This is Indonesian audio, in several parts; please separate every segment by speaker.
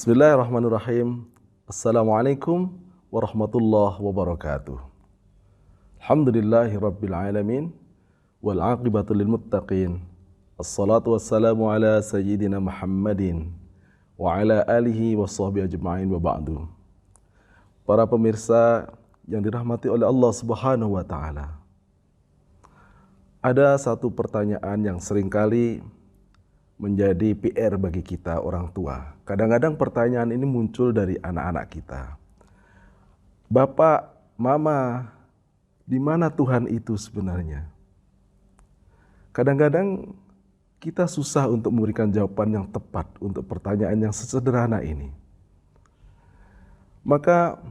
Speaker 1: Bismillahirrahmanirrahim. Assalamualaikum warahmatullahi wabarakatuh. Alhamdulillahi rabbil alamin wal aqibatu lil muttaqin. Assalatu wassalamu ala sayyidina Muhammadin wa ala alihi wa sahbihi ajma'in wa ba'du. Para pemirsa yang dirahmati oleh Allah Subhanahu wa taala. Ada satu pertanyaan yang seringkali menjadi PR bagi kita orang tua. Kadang-kadang pertanyaan ini muncul dari anak-anak kita. Bapak, Mama, di mana Tuhan itu sebenarnya? Kadang-kadang kita susah untuk memberikan jawaban yang tepat untuk pertanyaan yang sesederhana ini. Maka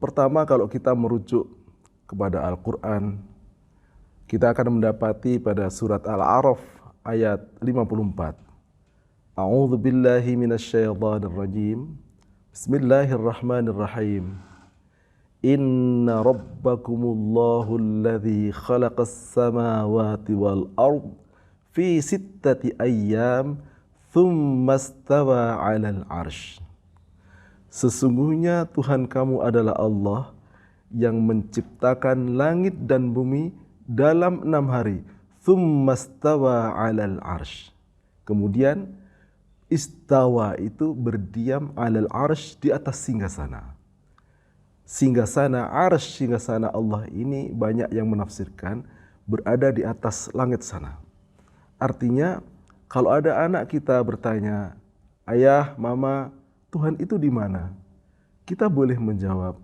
Speaker 1: pertama, kalau kita merujuk kepada Al-Quran, kita akan mendapati pada surat Al-A'raf ayat 54. A'udzu billahi minasyaitonir rajim. Bismillahirrahmanirrahim. Inna rabbakumullahu alladzi khalaqas samawati wal ard fi sittati ayyam thumma istawa 'alal 'arsy. Sesungguhnya Tuhan kamu adalah Allah yang menciptakan langit dan bumi dalam 6 hari. Thumma istawa 'alal 'arsy. Kemudian istawa itu berdiam 'alal 'arsy, di atas singgasana. Singgasana, 'arsy, singgasana Allah ini banyak yang menafsirkan berada di atas langit sana. Artinya kalau ada anak kita bertanya, "Ayah, Mama, Tuhan itu di mana?" Kita boleh menjawab,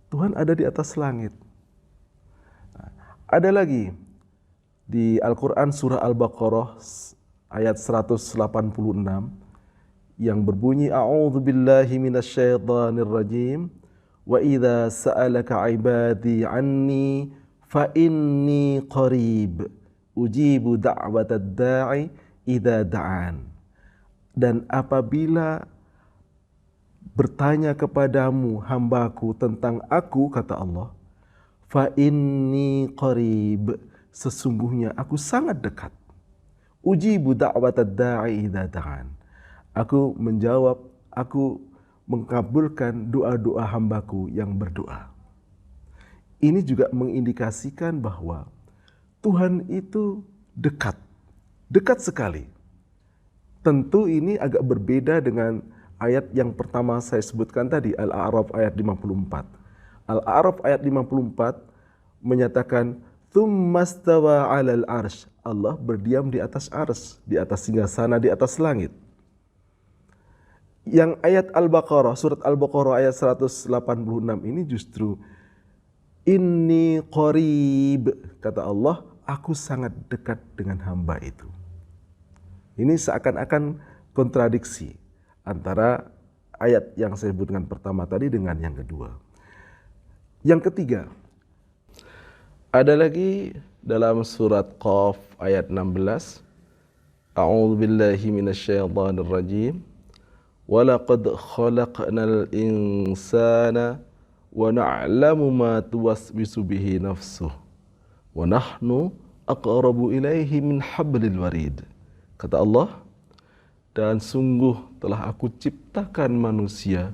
Speaker 1: Tuhan ada di atas langit. Ada lagi di Al-Quran surah Al-Baqarah ayat 186 yang berbunyi, A'udzu billahi minasyaitonir rajim, wa idza sa'alaka 'ibadi 'anni fa inni qarib ujibu da'watad da'i idza da'an. Dan apabila bertanya kepadamu hambaku tentang aku, kata Allah, fa inni qarib, sesungguhnya aku sangat dekat. Ujibu da'watad da'i idza da'an. Aku menjawab, aku mengabulkan doa-doa hambaku yang berdoa. Ini juga mengindikasikan bahwa Tuhan itu dekat. Dekat sekali. Tentu ini agak berbeda dengan ayat yang pertama saya sebutkan tadi, Al-A'raf ayat 54. Al-A'raf ayat 54 menyatakan Tsumma stawa 'alal 'arsy. Allah berdiam di atas arsy, di atas singgasana, di atas langit. Yang ayat Al-Baqarah, surat Al-Baqarah ayat 186 ini justru inni qarib, kata Allah, aku sangat dekat dengan hamba itu. Ini seakan-akan kontradiksi antara ayat yang saya sebutkan pertama tadi dengan yang kedua. Yang ketiga, ada lagi dalam surat Qaf ayat 16. A'udzu billahi minasyaitonir rajim. Wa laqad khalaqnal insana wa na'lamu ma tuwaswisu bihi nafsuh. Wa nahnu aqrabu ilaihi min hablil warid. Kata Allah, dan sungguh telah aku ciptakan manusia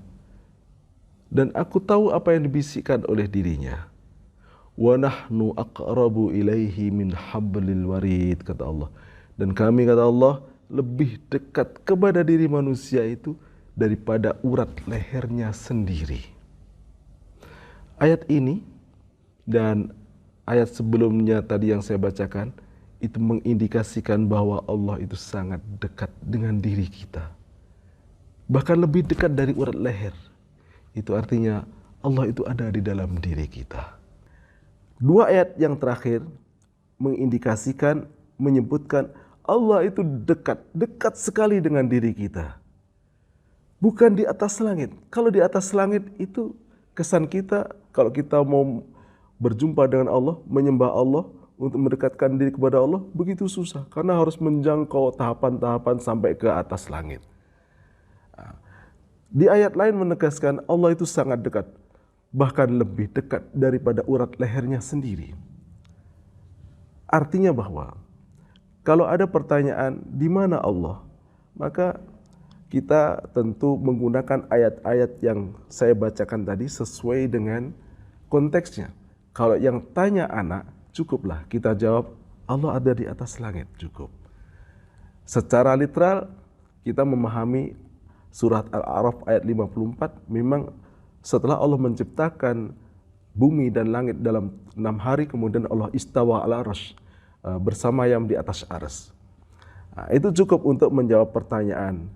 Speaker 1: dan aku tahu apa yang dibisikkan oleh dirinya. Wa nahnu aqrabu ilaihi min hablil warid, kata Allah. Dan kami, kata Allah, lebih dekat kepada diri manusia itu daripada urat lehernya sendiri. Ayat ini dan ayat sebelumnya tadi yang saya bacakan itu mengindikasikan bahwa Allah itu sangat dekat dengan diri kita. Bahkan lebih dekat dari urat leher. Itu artinya Allah itu ada di dalam diri kita. Dua ayat yang terakhir mengindikasikan, menyebutkan Allah itu dekat, dekat sekali dengan diri kita. Bukan di atas langit. Kalau di atas langit itu kesan kita, kalau kita mau berjumpa dengan Allah, menyembah Allah, untuk mendekatkan diri kepada Allah, begitu susah. Karena harus menjangkau tahapan-tahapan sampai ke atas langit. Di ayat lain menegaskan Allah itu sangat dekat. Bahkan lebih dekat daripada urat lehernya sendiri. Artinya bahwa kalau ada pertanyaan di mana Allah, maka kita tentu menggunakan ayat-ayat yang saya bacakan tadi sesuai dengan konteksnya. Kalau yang tanya anak, cukuplah kita jawab Allah ada di atas langit, cukup. Secara literal kita memahami surat Al-A'raf ayat 54, memang setelah Allah menciptakan bumi dan langit dalam 6 hari, kemudian Allah istawa ala arsy, bersamayam di atas arsy. Nah, itu cukup untuk menjawab pertanyaan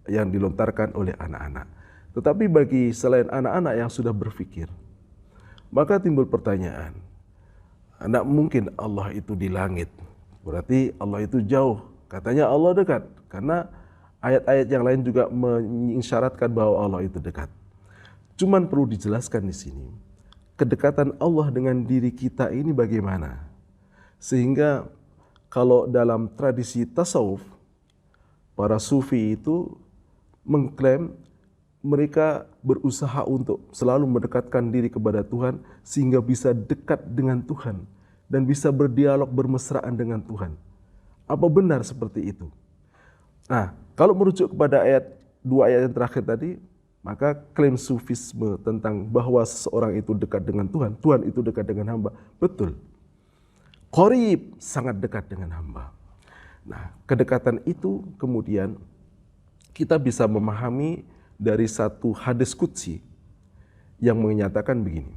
Speaker 1: yang dilontarkan oleh anak-anak. Tetapi bagi selain anak-anak yang sudah berpikir, maka timbul pertanyaan, tidak mungkin Allah itu di langit, berarti Allah itu jauh. Katanya Allah dekat, karena ayat-ayat yang lain juga mengisyaratkan bahwa Allah itu dekat. Cuman perlu dijelaskan di sini, kedekatan Allah dengan diri kita ini bagaimana? Sehingga kalau dalam tradisi tasawuf, para sufi itu mengklaim mereka berusaha untuk selalu mendekatkan diri kepada Tuhan sehingga bisa dekat dengan Tuhan dan bisa berdialog bermesraan dengan Tuhan. Apa benar seperti itu? Nah, kalau merujuk kepada dua ayat yang terakhir tadi, maka klaim sufisme tentang bahwa seseorang itu dekat dengan Tuhan, Tuhan itu dekat dengan hamba, betul. Qarib, sangat dekat dengan hamba. Nah, kedekatan itu kemudian kita bisa memahami dari satu hadis qudsi yang menyatakan begini.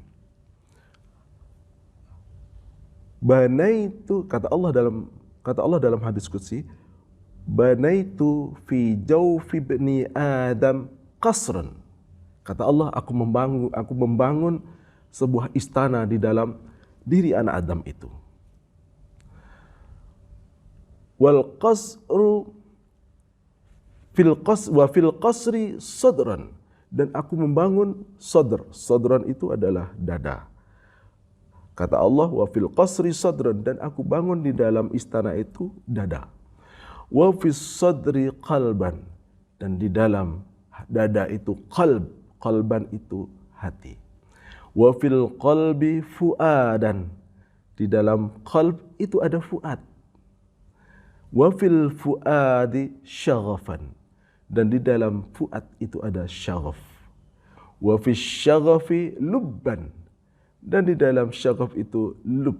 Speaker 1: Banaitu, kata Allah dalam hadis qudsi, banaitu fi jawfi ibni Adam qasran. Kata Allah, aku membangun sebuah istana di dalam diri anak Adam itu. Wal qasru fil qasri sadran, dan aku membangun sadran itu adalah dada. Kata Allah, wa fil qasri sadran, dan aku bangun di dalam istana itu dada. Wa fis sadri qalban, dan di dalam dada itu qalban itu hati. Wa fil qalbi fuadan, di dalam qalb itu ada fuad. Wa fil fuadi syaghafan, dan di dalam fuad itu ada syaghaf. Wa fis syaghafi lubban, dan di dalam syaghaf itu lub.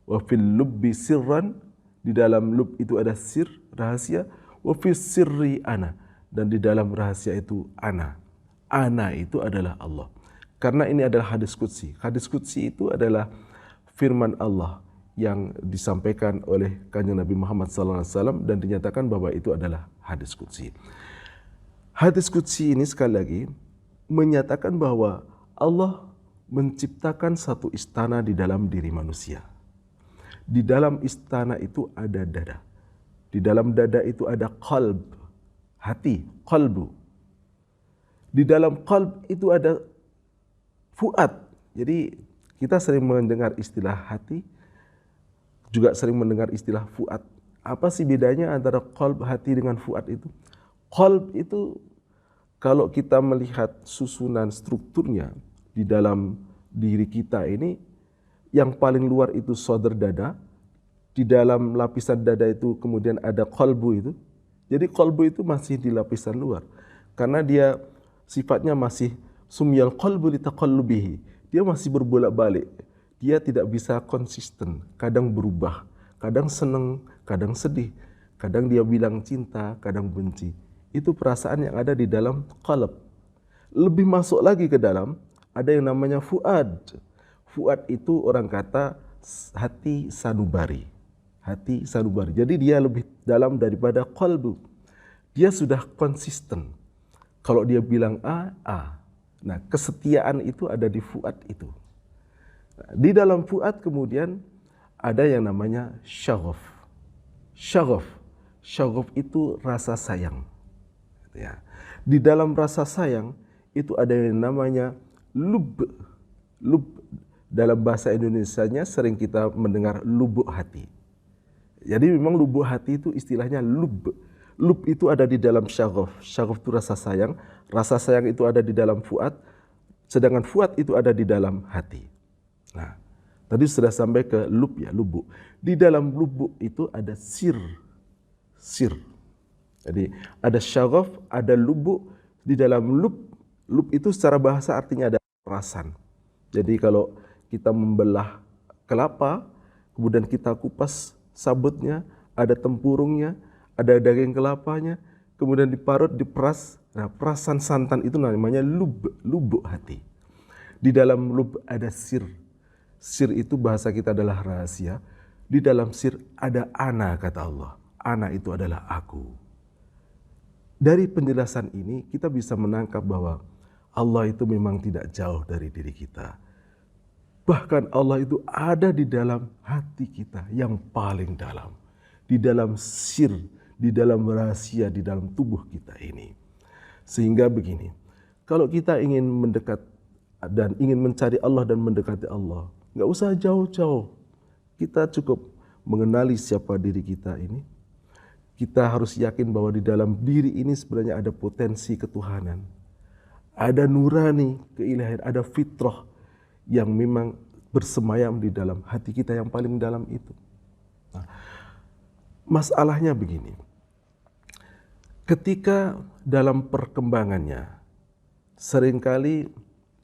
Speaker 1: Wa fil lubbi sirran, di dalam lub itu ada sir, rahasia. Wa fis sirri ana, dan di dalam rahasia itu ana. Ana itu adalah Allah. Karena ini adalah hadis qudsi. Hadis qudsi itu adalah firman Allah yang disampaikan oleh Kanjeng Nabi Muhammad SAW dan dinyatakan bahwa itu adalah hadis qudsi. Hadis qudsi ini sekali lagi menyatakan bahwa Allah menciptakan satu istana di dalam diri manusia. Di dalam istana itu ada dada. Di dalam dada itu ada qalb, hati, qalbu. Di dalam qalb itu ada fuad. Jadi kita sering mendengar istilah hati, juga sering mendengar istilah fuad. Apa sih bedanya antara qalb, hati dengan fuad itu? Qalb itu kalau kita melihat susunan strukturnya di dalam diri kita ini, yang paling luar itu sadar dada, di dalam lapisan dada itu kemudian ada qalbu itu. Jadi qalbu itu masih di lapisan luar, karena dia sifatnya masih sumyal qalbu litaqallubihi. Dia masih berbolak-balik. Dia tidak bisa konsisten, kadang berubah, kadang senang, kadang sedih, kadang dia bilang cinta, kadang benci. Itu perasaan yang ada di dalam qalb. Lebih masuk lagi ke dalam, ada yang namanya fuad. Fuad itu orang kata hati sanubari. Hati sanubari. Jadi dia lebih dalam daripada qalbu. Dia sudah konsisten. Kalau dia bilang A, A. Nah, kesetiaan itu ada di fuad itu. Di dalam fuad kemudian ada yang namanya syaghaf. Syaghaf itu rasa sayang. Ya. Di dalam rasa sayang itu ada yang namanya lub. Lub dalam bahasa Indonesianya sering kita mendengar lubuk hati. Jadi memang lubuk hati itu istilahnya lub. Lub itu ada di dalam syaghaf. Syaghaf itu rasa sayang. Rasa sayang itu ada di dalam fuad. Sedangkan fuad itu ada di dalam hati. Nah, tadi sudah sampai ke lub ya, lubuk. Di dalam lubuk itu ada sir. Jadi ada syaraf, ada lubuk. Di dalam lub itu secara bahasa artinya ada perasan. Jadi kalau kita membelah kelapa, kemudian kita kupas sabutnya, ada tempurungnya, ada daging kelapanya, kemudian diparut, diperas. Nah, perasan santan itu namanya lubuk hati. Di dalam lub ada sir. Sir itu bahasa kita adalah rahasia. Di dalam sir ada ana, kata Allah. Ana itu adalah aku. Dari penjelasan ini kita bisa menangkap bahwa Allah itu memang tidak jauh dari diri kita. Bahkan Allah itu ada di dalam hati kita yang paling dalam. Di dalam sir, di dalam rahasia, di dalam tubuh kita ini. Sehingga begini, kalau kita ingin mendekat dan ingin mencari Allah dan mendekati Allah, nggak usah jauh-jauh. Kita cukup mengenali siapa diri kita ini. Kita harus yakin bahwa di dalam diri ini sebenarnya ada potensi ketuhanan. Ada nurani, keilahian, ada fitrah yang memang bersemayam di dalam hati kita yang paling dalam itu. Nah, masalahnya begini, ketika dalam perkembangannya, seringkali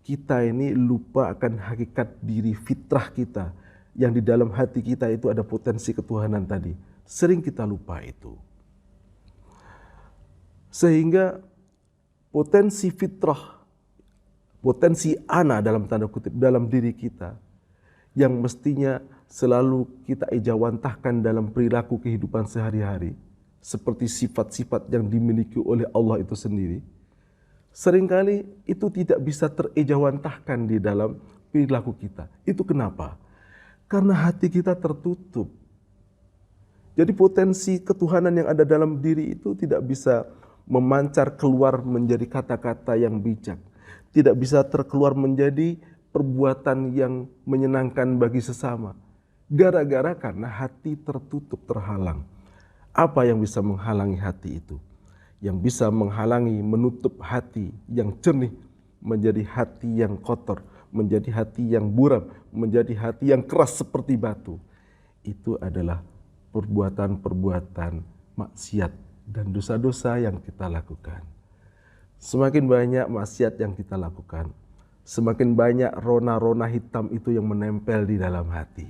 Speaker 1: kita ini lupa akan hakikat diri fitrah kita yang di dalam hati kita itu ada potensi ketuhanan tadi. Sering kita lupa itu. Sehingga potensi fitrah, potensi ana dalam tanda kutip dalam diri kita yang mestinya selalu kita ejawantahkan dalam perilaku kehidupan sehari-hari, seperti sifat-sifat yang dimiliki oleh Allah itu sendiri, seringkali itu tidak bisa terejawantahkan di dalam perilaku kita. Itu kenapa? Karena hati kita tertutup. Jadi potensi ketuhanan yang ada dalam diri itu tidak bisa memancar keluar menjadi kata-kata yang bijak. Tidak bisa terkeluar menjadi perbuatan yang menyenangkan bagi sesama. Gara-gara karena hati tertutup, terhalang. Apa yang bisa menghalangi hati itu? Yang bisa menghalangi, menutup hati yang jernih menjadi hati yang kotor, menjadi hati yang buram, menjadi hati yang keras seperti batu. Itu adalah perbuatan-perbuatan maksiat dan dosa-dosa yang kita lakukan. Semakin banyak maksiat yang kita lakukan, semakin banyak rona-rona hitam itu yang menempel di dalam hati.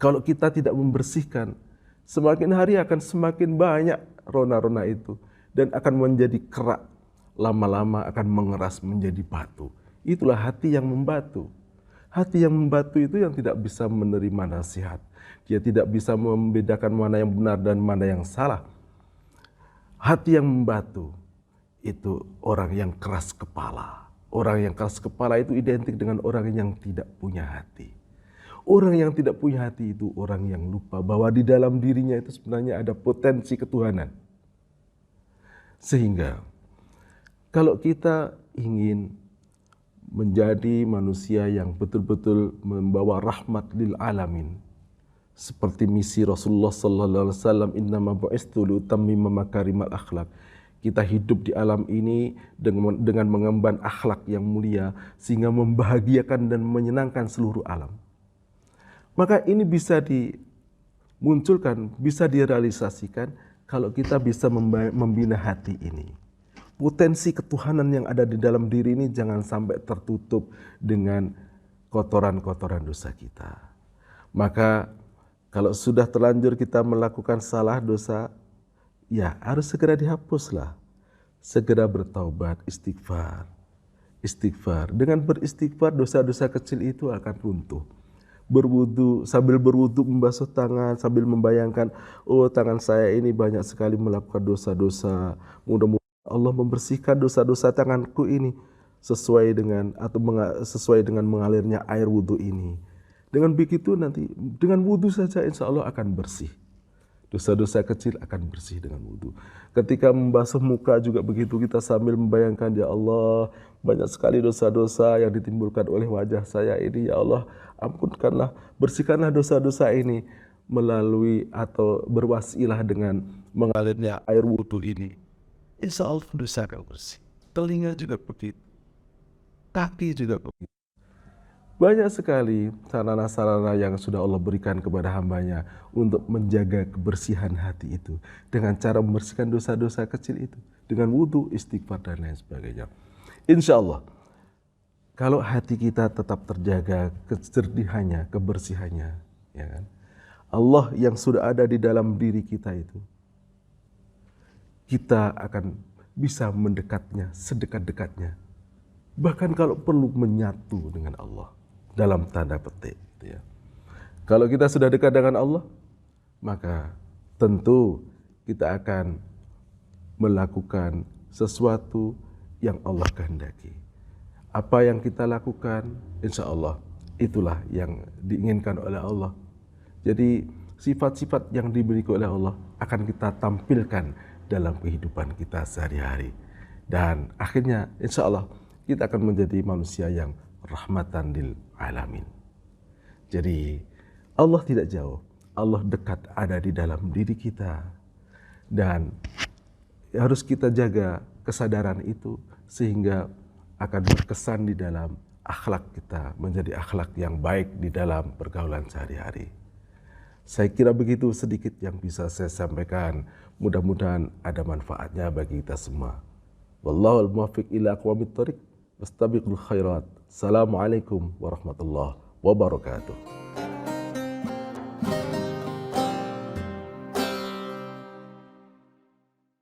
Speaker 1: Kalau kita tidak membersihkan, semakin hari akan semakin banyak rona-rona itu dan akan menjadi kerak, lama-lama akan mengeras menjadi batu. Itulah hati yang membatu. Hati yang membatu itu yang tidak bisa menerima nasihat. Dia tidak bisa membedakan mana yang benar dan mana yang salah. Hati yang membatu itu orang yang keras kepala. Orang yang keras kepala itu identik dengan orang yang tidak punya hati. Orang yang tidak punya hati itu orang yang lupa bahwa di dalam dirinya itu sebenarnya ada potensi ketuhanan. Sehingga kalau kita ingin menjadi manusia yang betul-betul membawa rahmat lil alamin, seperti misi Rasulullah sallallahu alaihi wasallam, innama bu'istu liutammima makarimal akhlak. Kita hidup di alam ini dengan mengemban akhlak yang mulia sehingga membahagiakan dan menyenangkan seluruh alam. Maka ini bisa dimunculkan, bisa direalisasikan kalau kita bisa membina hati ini. Potensi ketuhanan yang ada di dalam diri ini jangan sampai tertutup dengan kotoran-kotoran dosa kita. Maka kalau sudah terlanjur kita melakukan salah dosa, ya harus segera dihapuslah. Segera bertaubat, istighfar. Istighfar. Dengan beristighfar dosa-dosa kecil itu akan runtuh. Berwudu, sambil berwudu membasuh tangan, sambil membayangkan, oh tangan saya ini banyak sekali melakukan dosa-dosa. Mudah-mudahan Allah membersihkan dosa-dosa tanganku ini sesuai dengan mengalirnya air wudu ini. Dengan begitu nanti dengan wudu saja insya Allah akan bersih. Dosa-dosa kecil akan bersih dengan wudu. Ketika membasuh muka juga begitu, kita sambil membayangkan, ya Allah, banyak sekali dosa-dosa yang ditimbulkan oleh wajah saya ini. Ya Allah, ampunkanlah, bersihkanlah dosa-dosa ini melalui atau berwasilah dengan mengalirnya air wudu ini. Insya Allah dosa akan bersih. Telinga juga begitu. Kaki juga begitu. Banyak sekali sarana-sarana yang sudah Allah berikan kepada hambanya untuk menjaga kebersihan hati itu. Dengan cara membersihkan dosa-dosa kecil itu. Dengan wudhu, istighfar, dan lain sebagainya. Insya Allah, kalau hati kita tetap terjaga kejernihannya, kebersihannya, ya kan? Allah yang sudah ada di dalam diri kita itu, kita akan bisa mendekatnya sedekat-dekatnya. Bahkan kalau perlu menyatu dengan Allah. Dalam tanda petik. Gitu ya. Kalau kita sudah dekat dengan Allah, maka tentu kita akan melakukan sesuatu yang Allah kehendaki. Apa yang kita lakukan, insya Allah itulah yang diinginkan oleh Allah. Jadi sifat-sifat yang dimiliki oleh Allah akan kita tampilkan dalam kehidupan kita sehari-hari. Dan akhirnya insya Allah kita akan menjadi manusia yang rahmatan lil alamin. Jadi Allah tidak jauh, Allah dekat, ada di dalam diri kita. Dan harus kita jaga kesadaran itu sehingga akan berkesan di dalam akhlak kita, menjadi akhlak yang baik di dalam pergaulan sehari-hari. Saya kira begitu sedikit yang bisa saya sampaikan. Mudah-mudahan ada manfaatnya bagi kita semua. Wallahul muwaffiq ila aqwamit thoriq. Wastabiqul khairat. Assalamualaikum warahmatullahi wabarakatuh.